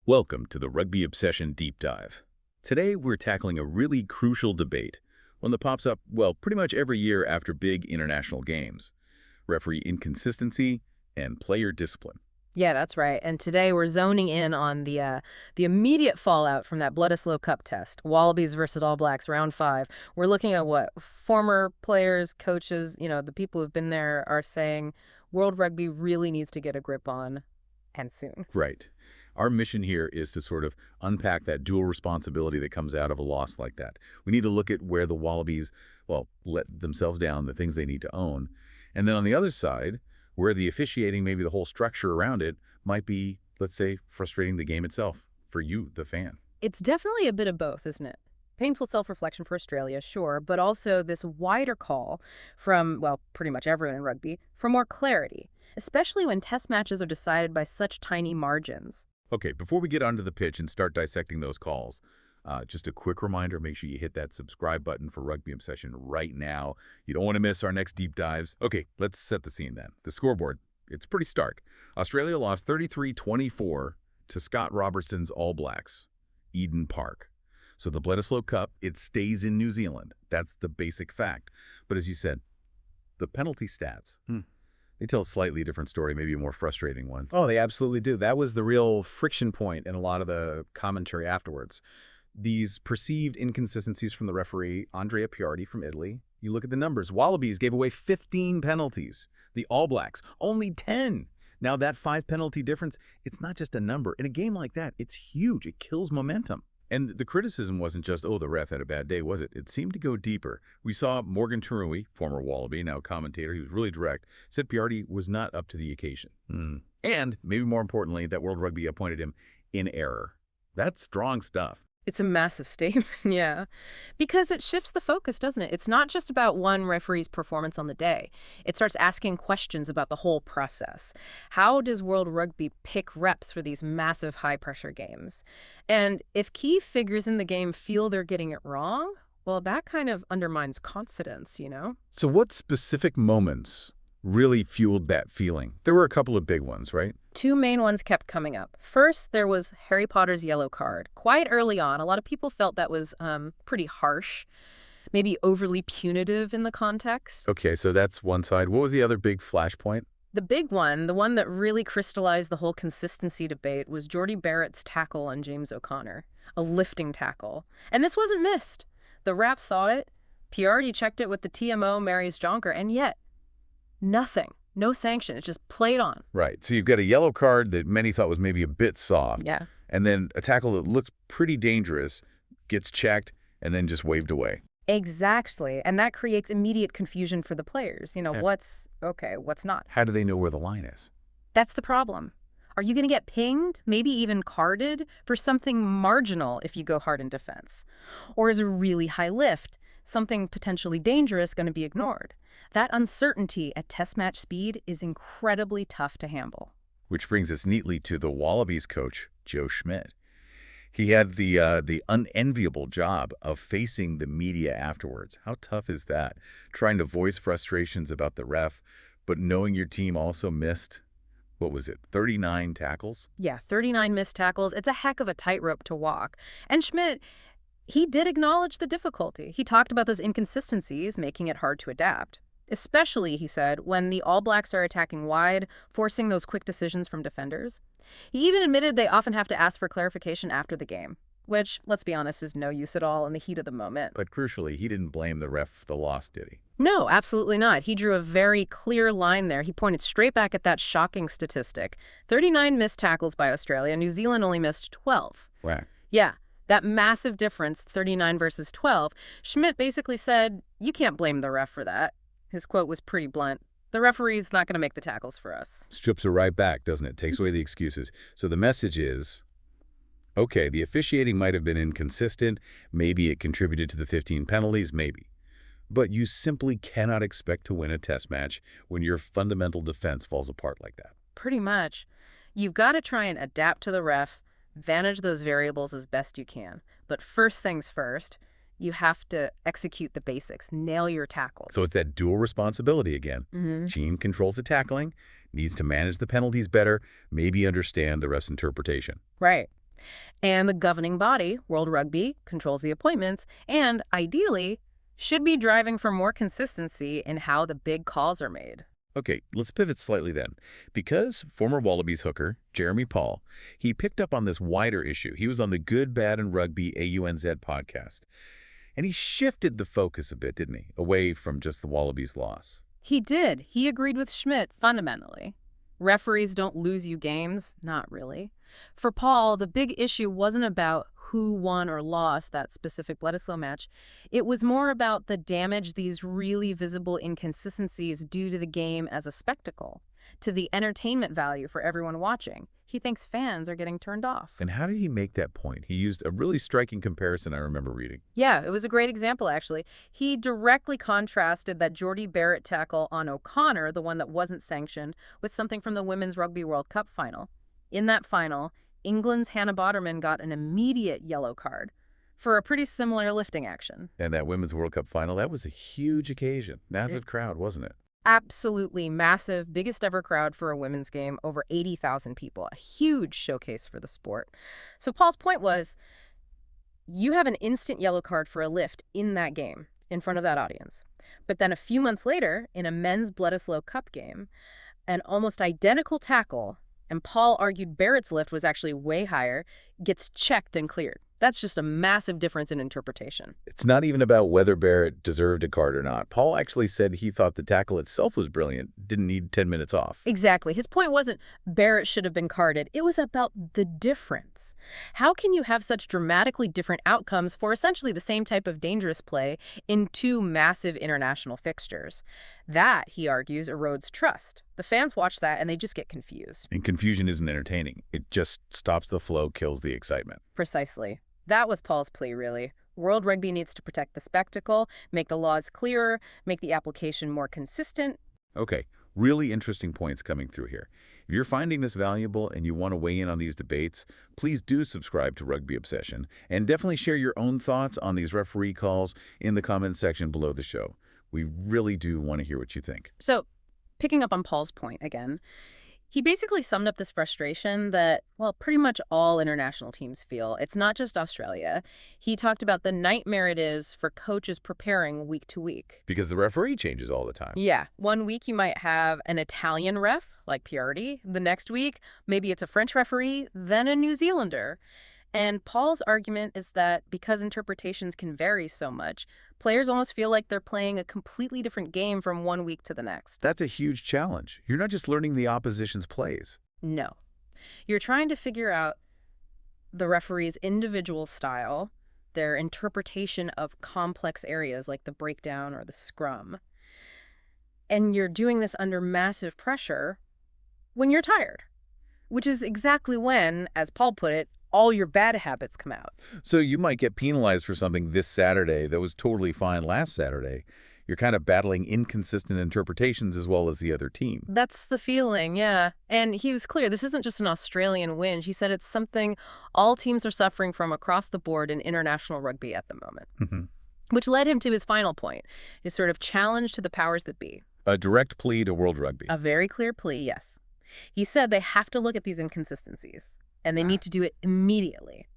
Welcome to the Rugby Obsession Deep Dive. Today we're tackling a really crucial debate, one that pops up, well, pretty much every year after big international games. Referee inconsistency and player discipline. Yeah, that's right. And today we're zoning in on the immediate fallout from that Bledisloe Cup test, Wallabies versus All Blacks, round 5. We're looking at what former players, coaches, the people who've been there are saying World Rugby really needs to get a grip on, and soon. Right. Our mission here is to sort of unpack that dual responsibility that comes out of a loss like that. We need to look at where the Wallabies, well, let themselves down, the things they need to own. And then on the other side, where the officiating, maybe the whole structure around it, might be, let's say, frustrating the game itself for you, the fan. It's definitely a bit of both, isn't it? Painful self-reflection for Australia, sure, but also this wider call from, well, pretty much everyone in rugby, for more clarity, especially when test matches are decided by such tiny margins. Okay, before we get onto the pitch and start dissecting those calls, just a quick reminder, make sure you hit that subscribe button for Rugby Obsession right now. You don't want to miss our next deep dives. Okay, let's set the scene then. The scoreboard, it's pretty stark. Australia lost 33-24 to Scott Robertson's All Blacks, Eden Park. So the Bledisloe Cup, it stays in New Zealand. That's the basic fact. But as you said, the penalty stats, they tell a slightly different story, maybe a more frustrating one. Oh, they absolutely do. That was the real friction point in a lot of the commentary afterwards. These perceived inconsistencies from the referee, Andrea Piardi from Italy. You look at the numbers. Wallabies gave away 15 penalties. The All Blacks, only 10. Now that 5-penalty difference, it's not just a number. In a game like that, it's huge. It kills momentum. And the criticism wasn't just, oh, the ref had a bad day, was it? It seemed to go deeper. We saw Morgan Turui, former Wallaby, now commentator, he was really direct, said Piardi was not up to the occasion. And, maybe more importantly, that World Rugby appointed him in error. That's strong stuff. It's a massive statement, yeah. Because it shifts the focus, doesn't it? It's not just about one referee's performance on the day. It starts asking questions about the whole process. How does World Rugby pick reps for these massive high-pressure games? And if key figures in the game feel they're getting it wrong, well, that kind of undermines confidence, So what specific moments really fueled that feeling? There were a couple of big ones, right? 2 main ones kept coming up. First, there was Harry Potter's yellow card. Quite early on, a lot of people felt that was pretty harsh, maybe overly punitive in the context. Okay, so that's one side. What was the other big flashpoint? The big one, the one that really crystallized the whole consistency debate, was Jordie Barrett's tackle on James O'Connor, a lifting tackle. And this wasn't missed. The ref saw it, Piardi checked it with the TMO, Marius Jonker, and yet nothing. No sanction. It just played on. Right. So you've got a yellow card that many thought was maybe a bit soft. Yeah. And then a tackle that looks pretty dangerous gets checked and then just waved away. Exactly. And that creates immediate confusion for the players. What's okay, what's not. How do they know where the line is? That's the problem. Are you going to get pinged, maybe even carded, for something marginal if you go hard in defense? Or is a really high lift, something potentially dangerous, going to be ignored? That uncertainty at test match speed is incredibly tough to handle. Which brings us neatly to the Wallabies coach, Joe Schmidt. He had the unenviable job of facing the media afterwards. How tough is that? Trying to voice frustrations about the ref, but knowing your team also missed, what was it, 39 tackles? Yeah, 39 missed tackles. It's a heck of a tightrope to walk. And Schmidt, he did acknowledge the difficulty. He talked about those inconsistencies, making it hard to adapt. Especially, he said, when the All Blacks are attacking wide, forcing those quick decisions from defenders. He even admitted they often have to ask for clarification after the game, which, let's be honest, is no use at all in the heat of the moment. But crucially, he didn't blame the ref for the loss, did he? No, absolutely not. He drew a very clear line there. He pointed straight back at that shocking statistic. 39 missed tackles by Australia. New Zealand only missed 12. Wow. Yeah. That massive difference, 39 versus 12, Schmidt basically said, you can't blame the ref for that. His quote was pretty blunt. The referee's not going to make the tackles for us. Strips her right back, doesn't it? Takes away the excuses. So the message is, okay, the officiating might have been inconsistent. Maybe it contributed to the 15 penalties, maybe. But you simply cannot expect to win a test match when your fundamental defense falls apart like that. Pretty much. You've got to try and adapt to the ref, manage those variables as best you can. But first things first, you have to execute the basics, nail your tackles. So it's that dual responsibility again. Team controls the tackling, needs to manage the penalties better, maybe understand the ref's interpretation. Right. And the governing body, World Rugby, controls the appointments and, ideally, should be driving for more consistency in how the big calls are made. Okay, let's pivot slightly then. Because former Wallabies hooker, Jeremy Paul, he picked up on this wider issue. He was on the Good, Bad, and Rugby AUNZ podcast. And he shifted the focus a bit, didn't he? Away from just the Wallabies' loss. He did. He agreed with Schmidt fundamentally. Referees don't lose you games. Not really. For Paul, the big issue wasn't about who won or lost that specific Bledisloe match. It was more about the damage these really visible inconsistencies do to the game as a spectacle, to the entertainment value for everyone watching. He thinks fans are getting turned off. And how did he make that point? He used a really striking comparison I remember reading. Yeah, it was a great example, actually. He directly contrasted that Jordie Barrett tackle on O'Connor, the one that wasn't sanctioned, with something from the Women's Rugby World Cup final. In that final, England's Hannah Botterman got an immediate yellow card for a pretty similar lifting action. And that Women's World Cup final, that was a huge occasion. Massive crowd, wasn't it? Absolutely massive, biggest ever crowd for a women's game, over 80,000 people, a huge showcase for the sport. So Paul's point was, you have an instant yellow card for a lift in that game, in front of that audience. But then a few months later, in a men's Bledisloe Cup game, an almost identical tackle, and Paul argued Barrett's lift was actually way higher, gets checked and cleared. That's just a massive difference in interpretation. It's not even about whether Barrett deserved a card or not. Paul actually said he thought the tackle itself was brilliant, didn't need 10 minutes off. Exactly. His point wasn't Barrett should have been carded. It was about the difference. How can you have such dramatically different outcomes for essentially the same type of dangerous play in two massive international fixtures? That, he argues, erodes trust. The fans watch that and they just get confused. And confusion isn't entertaining. It just stops the flow, kills the excitement. Precisely. That was Paul's plea, really. World Rugby needs to protect the spectacle, make the laws clearer, make the application more consistent. Okay, really interesting points coming through here. If you're finding this valuable and you want to weigh in on these debates, please do subscribe to Rugby Obsession and definitely share your own thoughts on these referee calls in the comments section below the show. We really do want to hear what you think. So, picking up on Paul's point again, he basically summed up this frustration that, well, pretty much all international teams feel. It's not just Australia. He talked about the nightmare it is for coaches preparing week to week. Because the referee changes all the time. Yeah. One week you might have an Italian ref, like Piardi. The next week, maybe it's a French referee, then a New Zealander. And Paul's argument is that because interpretations can vary so much, players almost feel like they're playing a completely different game from one week to the next. That's a huge challenge. You're not just learning the opposition's plays. No. You're trying to figure out the referee's individual style, their interpretation of complex areas like the breakdown or the scrum. And you're doing this under massive pressure when you're tired, which is exactly when, as Paul put it, all your bad habits come out. So you might get penalized for something this Saturday that was totally fine last Saturday. You're kind of battling inconsistent interpretations as well as the other team. That's the feeling, yeah. And he was clear, this isn't just an Australian whinge. He said it's something all teams are suffering from across the board in international rugby at the moment. Which led him to his final point, his sort of challenge to the powers that be. A direct plea to World Rugby. A very clear plea, yes. He said they have to look at these inconsistencies, and they need to do it immediately.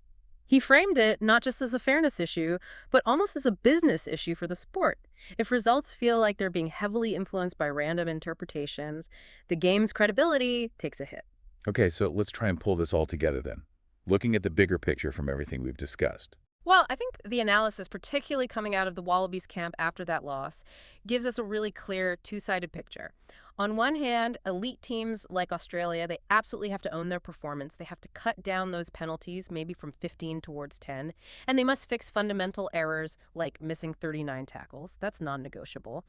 He framed it not just as a fairness issue, but almost as a business issue for the sport. If results feel like they're being heavily influenced by random interpretations, the game's credibility takes a hit. Okay, so let's try and pull this all together then, looking at the bigger picture from everything we've discussed. Well, I think the analysis, particularly coming out of the Wallabies camp after that loss, gives us a really clear two-sided picture. On one hand, elite teams like Australia, they absolutely have to own their performance. They have to cut down those penalties, maybe from 15 towards 10. And they must fix fundamental errors like missing 39 tackles. That's non-negotiable.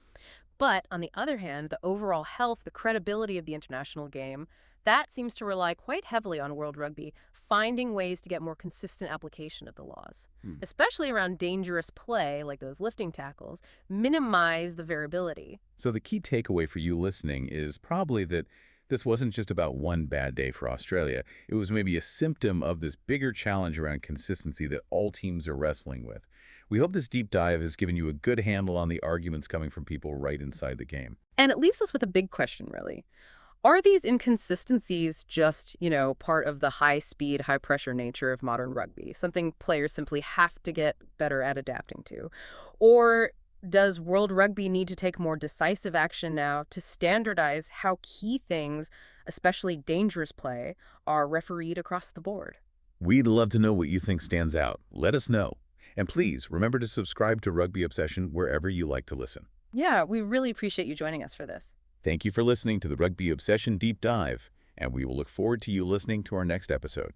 But on the other hand, the overall health, the credibility of the international game, that seems to rely quite heavily on World Rugby finding ways to get more consistent application of the laws, especially around dangerous play like those lifting tackles, minimize the variability. So the key takeaway for you listening is probably that this wasn't just about one bad day for Australia. It was maybe a symptom of this bigger challenge around consistency that all teams are wrestling with. We hope this deep dive has given you a good handle on the arguments coming from people right inside the game. And it leaves us with a big question, really. Are these inconsistencies just, part of the high-speed, high-pressure nature of modern rugby, something players simply have to get better at adapting to? Or does World Rugby need to take more decisive action now to standardize how key things, especially dangerous play, are refereed across the board? We'd love to know what you think stands out. Let us know. And please remember to subscribe to Rugby Obsession wherever you like to listen. Yeah, we really appreciate you joining us for this. Thank you for listening to the Rugby Obsession Deep Dive, and we will look forward to you listening to our next episode.